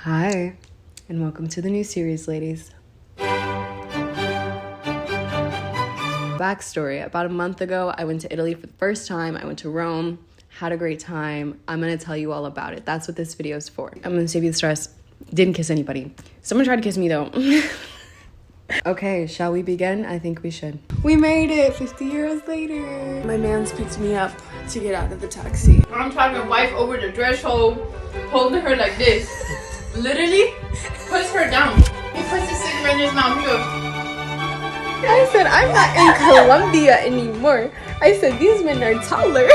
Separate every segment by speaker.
Speaker 1: Hi, and welcome to the new series, ladies. Backstory, about a month ago, I went to Italy for the first time. I went to Rome, had a great time. I'm gonna tell you all about it. That's what this video is for. I'm gonna save you the stress. Didn't kiss anybody. Someone tried to kiss me though. Okay, shall we begin? I think we should. We made it 50 years later. My man's picked me up to get out of the taxi.
Speaker 2: I'm trying to wipe over the threshold, holding her like this. Literally, puts her down. He puts the cigarette in his mouth. He goes,
Speaker 1: I said, I'm not in Colombia anymore. I said, these men are taller.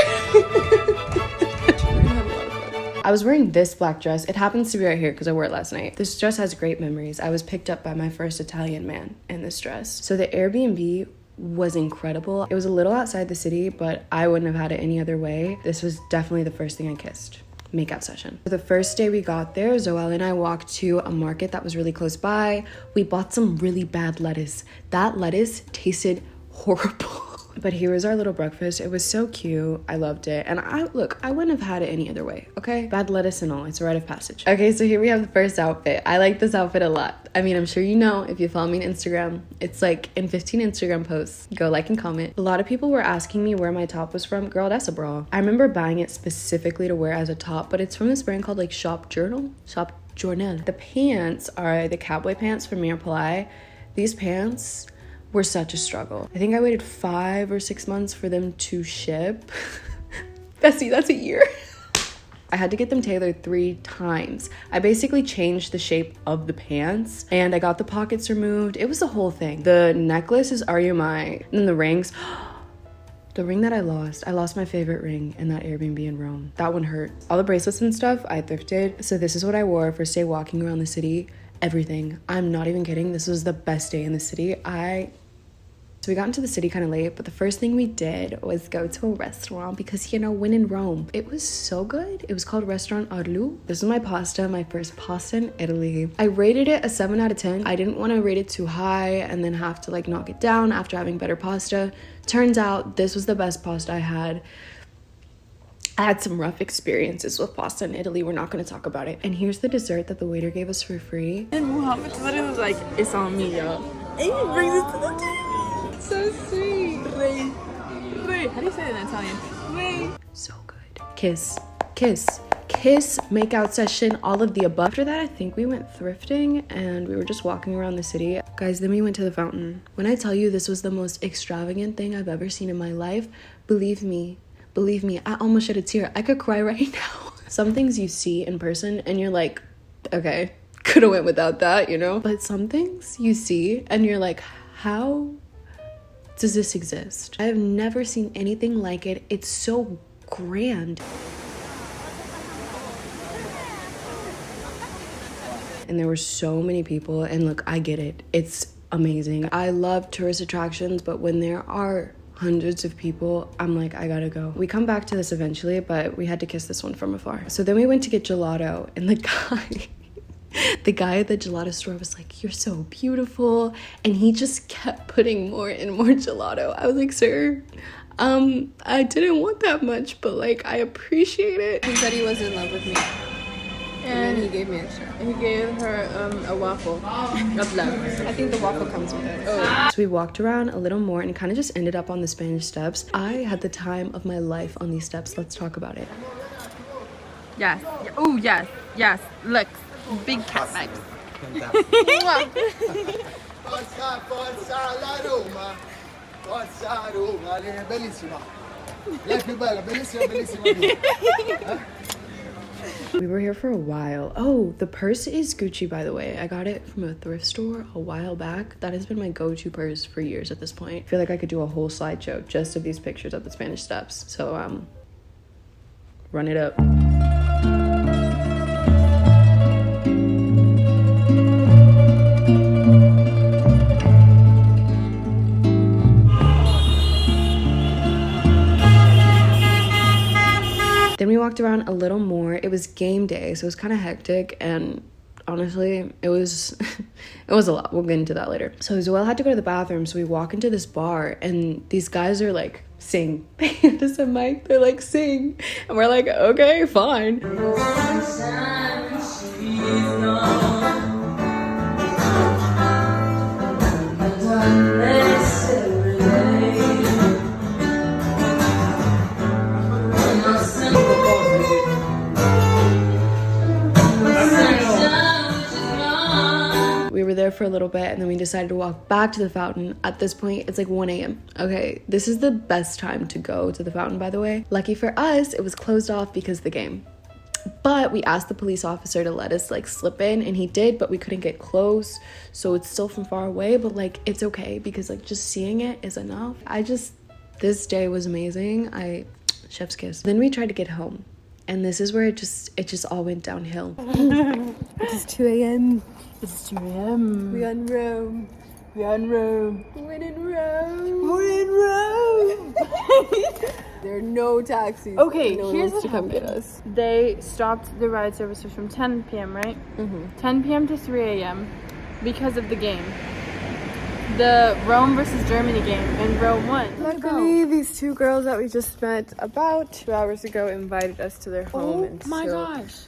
Speaker 1: I was wearing this black dress. It happens to be right here because I wore it last night. This dress has great memories. I was picked up by my first Italian man in this dress. So the Airbnb was incredible. It was a little outside the city, but I wouldn't have had it any other way. This was definitely the first thing I kissed. Makeout session. The first day we got there, Zoel and I walked to a market that was really close by. We bought some really bad lettuce. That lettuce tasted horrible. But here was our little breakfast. It was so cute. I loved it. And I wouldn't have had it any other way, okay? Bad lettuce and all. It's a rite of passage. Okay, so here we have the first outfit. I like this outfit a lot. I mean, I'm sure you know if you follow me on Instagram. It's like in 15 Instagram posts. Go like and comment. A lot of people were asking me where my top was from. Girl, that's a bra. I remember buying it specifically to wear as a top, but it's from this brand called like Shop Journal. The pants are the cowboy pants from Mirapolai. These pants were such a struggle. I think I waited 5 or 6 months for them to ship. That's a year. I had to get them tailored 3 times. I basically changed the shape of the pants and I got the pockets removed. It was the whole thing. The necklace is RUMI. And then the rings, the ring that I lost my favorite ring in that Airbnb in Rome. That one hurt. All the bracelets and stuff I thrifted. So this is what I wore first day walking around the city. Everything. I'm not even kidding. This was the best day in the city. So we got into the city kind of late, but the first thing we did was go to a restaurant because, you know, when in Rome, it was so good. It was called Restaurant Arlu. This is my pasta, my first pasta in Italy. I rated it a 7 out of 10. I didn't want to rate it too high and then have to like knock it down after having better pasta. Turns out this was the best pasta I had. I had some rough experiences with pasta in Italy. We're not going to talk about it. And here's the dessert that the waiter gave us for free.
Speaker 2: And Muhammad literally was like, it's on me, y'all. And he brings it to the table. So sweet. Ray. How do you say it in Italian? Ray.
Speaker 1: So good. Kiss, makeout session, all of the above. After that, I think we went thrifting and we were just walking around the city. Guys, then we went to the fountain. When I tell you this was the most extravagant thing I've ever seen in my life, believe me, I almost shed a tear. I could cry right now. Some things you see in person and you're like, okay, could have went without that, you know? But some things you see and you're like, how does this exist? I have never seen anything like it. It's so grand. And there were so many people, and look, I get it. It's amazing. I love tourist attractions, but when there are hundreds of people, I'm like, I gotta go. We come back to this eventually, but we had to kiss this one from afar. So then we went to get gelato, and the guy at the gelato store was like, you're so beautiful, and he just kept putting more and more gelato. I was like, sir, I didn't want that much, but like, I appreciate it.
Speaker 3: He said he was in love with me. And then he gave me extra.
Speaker 2: He gave her a waffle of love.
Speaker 3: I think the waffle comes with it.
Speaker 1: So we walked around a little more and kind of just ended up on the Spanish Steps. I had the time of my life on these steps. Let's talk about it.
Speaker 2: Yes. Oh, yes. Yes. Look. Big cat vibes.
Speaker 4: Forza la Roma. Forza Roma, bellissima. Lei è più bella, bellissima, bellissima.
Speaker 1: We were here for a while. Oh, the purse is Gucci, by the way. I got it from a thrift store a while back. That has been my go-to purse for years at this point. I feel like I could do a whole slideshow just of these pictures of the Spanish Steps. So, run it up. Then we walked around a little more. It was game day, so it was kind of hectic, and honestly, it was a lot. We'll get into that later. So Zoel had to go to the bathroom, so we walk into this bar, and these guys are like, sing. They hand us a mic, they're like, sing. And we're like, okay, fine. We were there for a little bit and then we decided to walk back to the fountain. At this point, it's like 1 a.m. Okay, this is the best time to go to the fountain, by the way. Lucky for us, it was closed off because of the game. But we asked the police officer to let us like slip in, and he did, but we couldn't get close. So it's still from far away, but like it's okay because like just seeing it is enough. This day was amazing. Chef's kiss. Then we tried to get home. And this is where it just all went downhill.
Speaker 2: It's 2 a.m. It's 2 a.m. We're in Rome. We're in Rome. We're in Rome. We're in Rome. There are no taxis. Okay, no here's what to come get us. They stopped the ride services from 10 p.m., right? 10 p.m. to 3 a.m. because of the game. The Rome versus Germany game, and Rome won. Luckily, these two girls that we just met about 2 hours ago invited us to their home.
Speaker 3: Oh my gosh.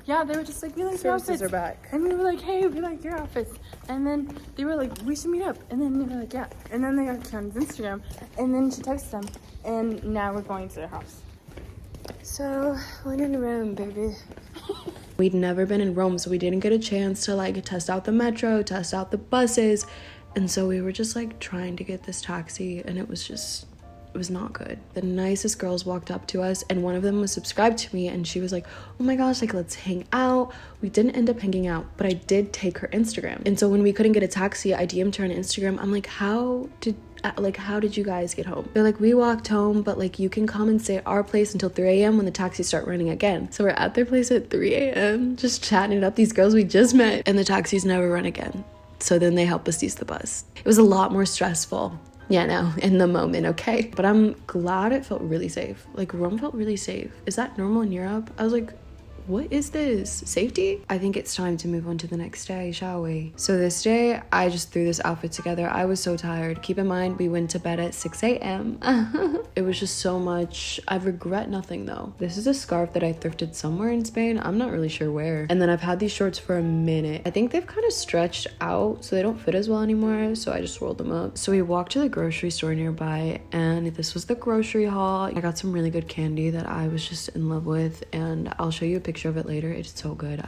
Speaker 2: Yeah, they were just like, we like your outfits. Are back. And we were like, hey, we like your outfits. And then they were like, we should meet up. And then they were like, yeah. And then they got Kianna's Instagram. And then she texted them. And now we're going to their house. So, we're in Rome, baby.
Speaker 1: We'd never been in Rome, so we didn't get a chance to like test out the metro, test out the buses. And so we were just like trying to get this taxi, and it was not good. The nicest girls walked up to us, and one of them was subscribed to me, and she was like, oh my gosh, like let's hang out. We didn't end up hanging out, but I did take her Instagram. And so when we couldn't get a taxi, I DM'd her on Instagram. I'm like, how did you guys get home? They're like, we walked home, but like you can come and stay at our place until 3 a.m. when the taxis start running again. So we're at their place at 3 a.m. just chatting it up, these girls we just met, and the taxis never run again. So then they help us use the bus. It was a lot more stressful. Yeah, no, in the moment, okay? But I'm glad it felt really safe. Like Rome felt really safe. Is that normal in Europe? I was like, what is this? Safety? I think it's time to move on to the next day, shall we? So this day, I just threw this outfit together. I was so tired. Keep in mind, we went to bed at 6 a.m. It was just so much. I regret nothing though. This is a scarf that I thrifted somewhere in Spain. I'm not really sure where. And then I've had these shorts for a minute. I think they've kind of stretched out, so they don't fit as well anymore. So I just rolled them up. So we walked to the grocery store nearby, and this was the grocery haul. I got some really good candy that I was just in love with, and I'll show you a picture of it later. It's so good.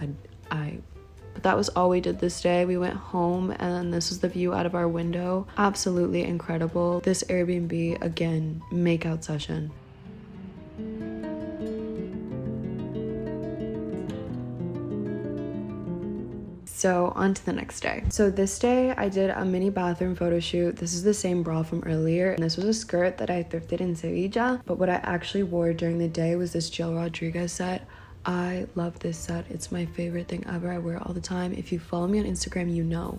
Speaker 1: But that was all we did this day. We went home, and this was the view out of our window. Absolutely incredible. This Airbnb, again, makeout session. So on to the next day. So this day I did a mini bathroom photo shoot. This is the same bra from earlier, and this was a skirt that I thrifted in Sevilla, but what I actually wore during the day was this Jill Rodriguez set. I love this set. It's my favorite thing ever. I wear it all the time. If you follow me on Instagram, you know.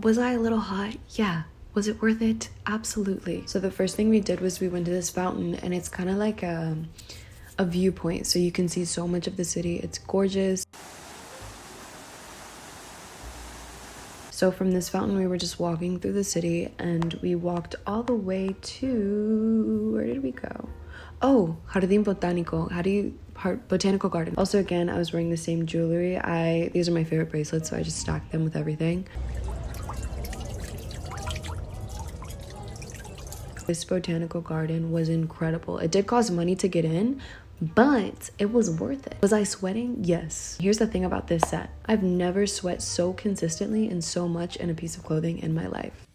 Speaker 1: Was I a little hot? Yeah. Was it worth it? Absolutely. So the first thing we did was we went to this fountain, and it's kind of like a viewpoint, so you can see so much of the city. It's gorgeous. So from this fountain, we were just walking through the city, and we walked all the way to, where did we go? Oh, Jardín Botánico. Botanical garden. Also, again, I was wearing the same jewelry. These are my favorite bracelets, so I just stacked them with everything. This botanical garden was incredible. It did cost money to get in, but it was worth it. Was I sweating? Yes. Here's the thing about this set. I've never sweat so consistently and so much in a piece of clothing in my life.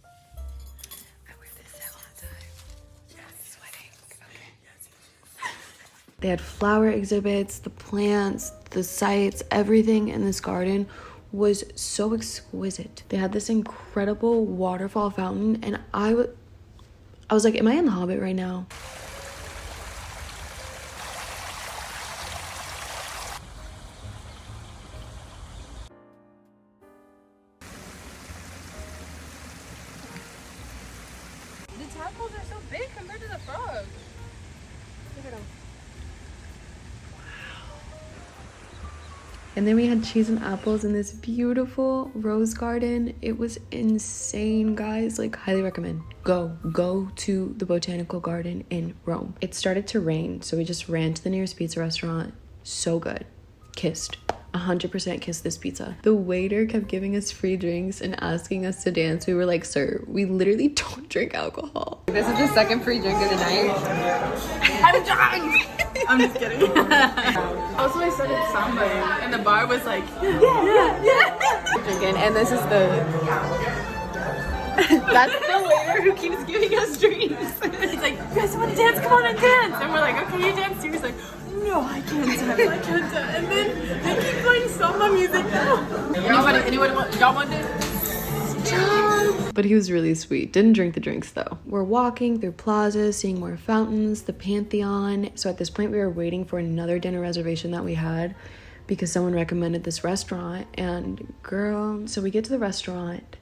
Speaker 1: I wear this set all the time. Yes, sweating. Okay. They had flower exhibits, the plants, the sights, everything in this garden was so exquisite. They had this incredible waterfall fountain, and I was like, am I in The Hobbit right now?
Speaker 2: The tadpoles are so big compared to the frogs. Look at them.
Speaker 1: And then we had cheese and apples in this beautiful rose garden. It was insane, guys. Like, highly recommend. Go to the botanical garden in Rome. It started to rain, so we just ran to the nearest pizza restaurant. So good. Kissed. 100% kissed this pizza. The waiter kept giving us free drinks and asking us to dance. We were like, sir, we literally don't drink alcohol.
Speaker 3: This is the second free drink of the night.
Speaker 2: I'm drunk! I'm just kidding. Also, I started samba, and the bar was like, yeah.
Speaker 1: Drinking, and this is the...
Speaker 2: That's the waiter who keeps giving us drinks. He's like, you guys want to dance? Come on and dance. And we're like, okay, you dance too. He's like, no, I can't dance. And then they keep playing samba music. Y'all want to?
Speaker 1: But he was really sweet. Didn't drink the drinks though. We're walking through Plaza, seeing more fountains, the Pantheon. So at this point we were waiting for another dinner reservation that we had because someone recommended this restaurant. And girl, so we get to the restaurant.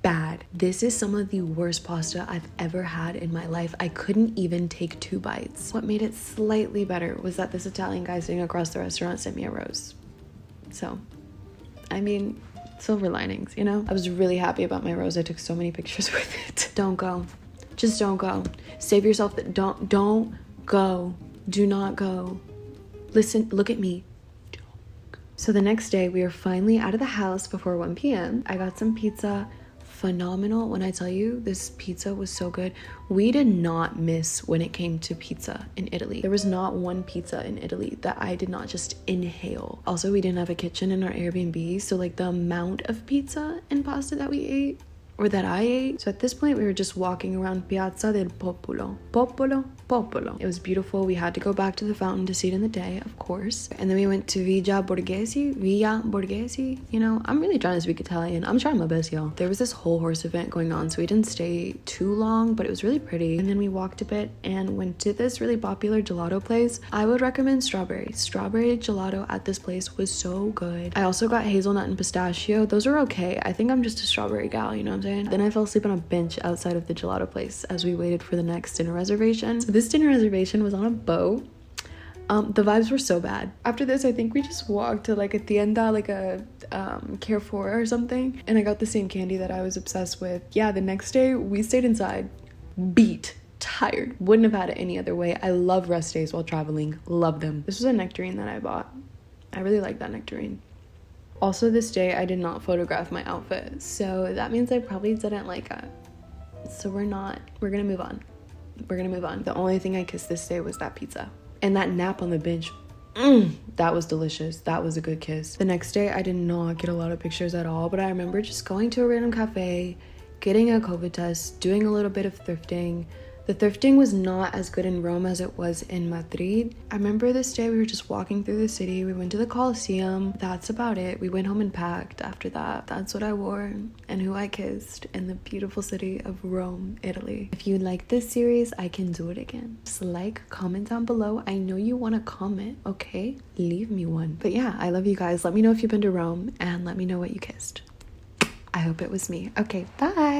Speaker 1: Bad. This is some of the worst pasta I've ever had in my life. I couldn't even take 2 bites. What made it slightly better was that this Italian guy sitting across the restaurant sent me a rose. So, I mean, silver linings, you know? I was really happy about my rose. I took so many pictures with it. Don't go. Just don't go. Save yourself. Don't go. Do not go. Listen, look at me. So the next day, we were finally out of the house before 1 p.m. I got some pizza. Phenomenal. When I tell you, this pizza was so good. We did not miss when it came to pizza in Italy. There was not one pizza in Italy that I did not just inhale. Also, we didn't have a kitchen in our Airbnb, so like the amount of pizza and pasta that we ate, or that I ate. So at this point, we were just walking around Piazza del Popolo. It was beautiful. We had to go back to the fountain to see it in the day, of course. And then we went to Villa Borghese. You know, I'm really trying to speak Italian. I'm trying my best, y'all. There was this whole horse event going on, so we didn't stay too long, but it was really pretty. And then we walked a bit and went to this really popular gelato place. I would recommend strawberry. Strawberry gelato at this place was so good. I also got hazelnut and pistachio. Those are okay. I think I'm just a strawberry gal, you know what I'm saying? Then I fell asleep on a bench outside of the gelato place as we waited for the next dinner reservation. So this dinner reservation was on a boat. The vibes were so bad. After this, I think we just walked to like a tienda, like a Carrefour or something, and I got the same candy that I was obsessed with. Yeah, the next day we stayed inside, beat, tired. Wouldn't have had it any other way. I love rest days while traveling. Love them. This was a nectarine that I bought. I really like that nectarine. Also, this day I did not photograph my outfit, so that means I probably didn't like it. So we're gonna move on. The only thing I kissed this day was that pizza. And that nap on the bench, that was delicious. That was a good kiss. The next day, I did not get a lot of pictures at all, but I remember just going to a random cafe, getting a COVID test, doing a little bit of thrifting. The thrifting was not as good in Rome as it was in Madrid. I remember this day we were just walking through the city. We went to the Colosseum. That's about it. We went home and packed after that. That's what I wore and who I kissed in the beautiful city of Rome, Italy. If you like this series, I can do it again. Just like, comment down below. I know you want to comment, okay? Leave me one. But yeah, I love you guys. Let me know if you've been to Rome and let me know what you kissed. I hope it was me. Okay, bye.